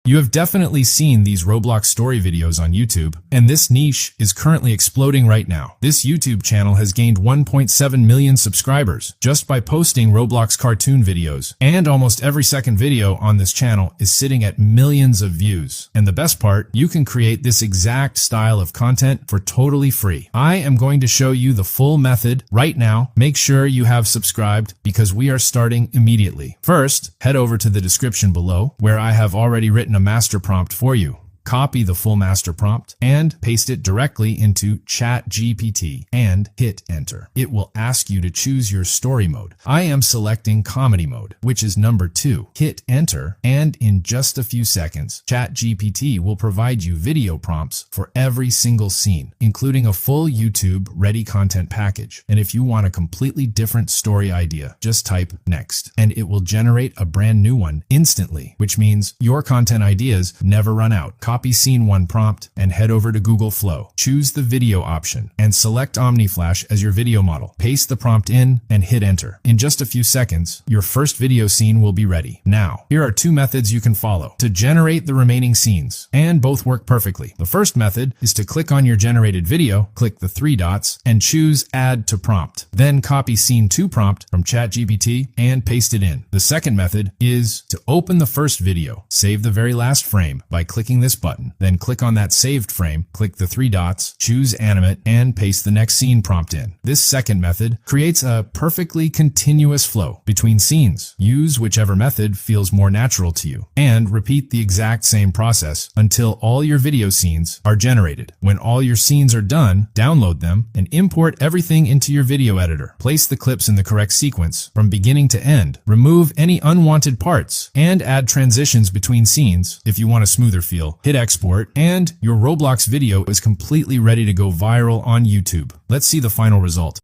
You have definitely seen these Roblox story videos on YouTube, and this niche is currently exploding right now. This YouTube channel has gained 1.7 million subscribers just by posting Roblox cartoon videos, and almost every second video on this channel is sitting at millions of views. And the best part, you can create this exact style of content for totally free. I am going to show you the full method right now. Make sure you have subscribed because we are starting immediately. First, head over to the description below where I have already written a master prompt for you. Copy the full master prompt and paste it directly into ChatGPT and hit enter. It will ask you to choose your story mode. I am selecting comedy mode, which is number 2. Hit enter, and in just a few seconds, ChatGPT will provide you video prompts for every single scene, including a full YouTube ready content package. And if you want a completely different story idea, just type next, and it will generate a brand new one instantly, which means your content ideas never run out. Copy scene 1 prompt and head over to Google Flow. Choose the video option and select OmniFlash as your video model. Paste the prompt in and hit enter. In just a few seconds, your first video scene will be ready. Now, here are 2 methods you can follow to generate the remaining scenes, and both work perfectly. The first method is to click on your generated video, click the 3 dots, and choose Add to Prompt. Then copy scene 2 prompt from ChatGPT and paste it in. The second method is to open the first video, save the very last frame by clicking this button. Then click on that saved frame, click the 3 dots, choose animate, and paste the next scene prompt in. This second method creates a perfectly continuous flow between scenes. Use whichever method feels more natural to you, and repeat the exact same process until all your video scenes are generated. When all your scenes are done, download them and import everything into your video editor. Place the clips in the correct sequence from beginning to end. Remove any unwanted parts and add transitions between scenes if you want a smoother feel. Hit export, and your Roblox video is completely ready to go viral on YouTube. Let's see the final result.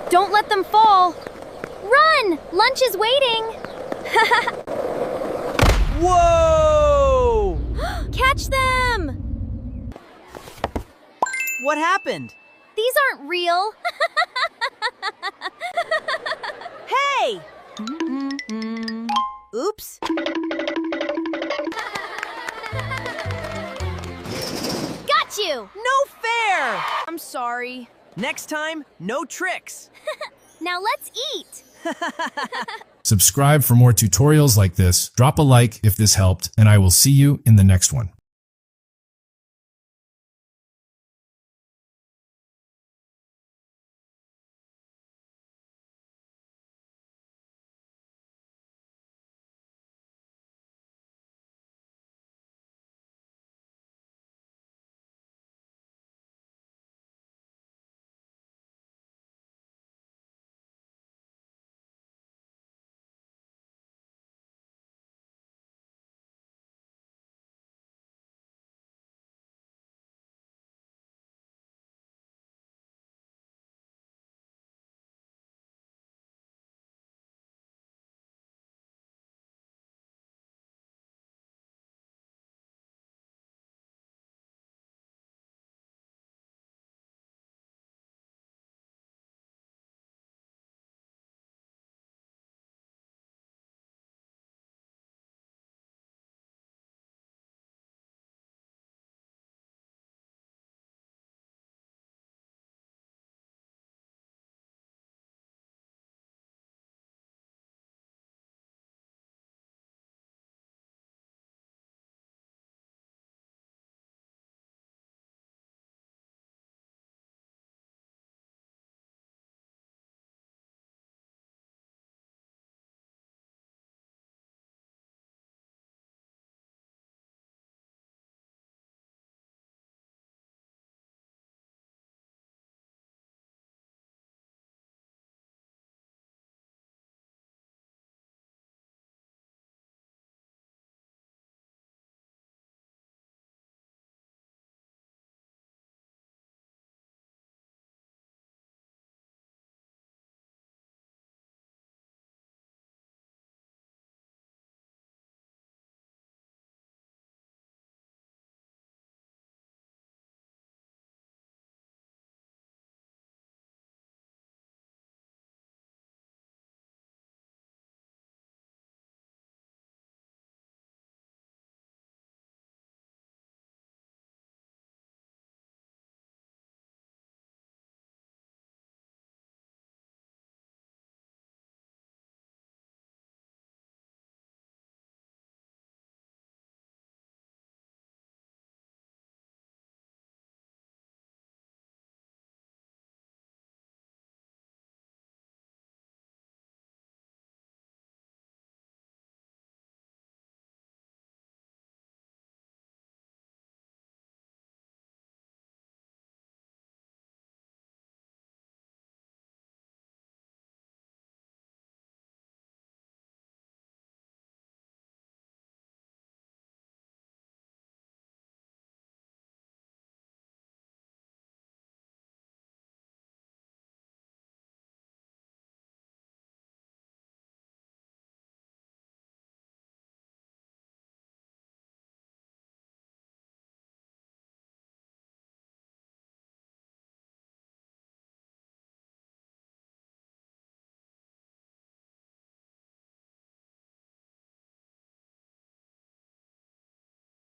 Don't let them fall! Run! Lunch is waiting! Whoa! Catch them! What happened? These aren't real! Hey! Oops. Got you! No fair! I'm sorry. Next time, no tricks. Now let's eat! Subscribe for more tutorials like this. Drop a like if this helped, and I will see you in the next one.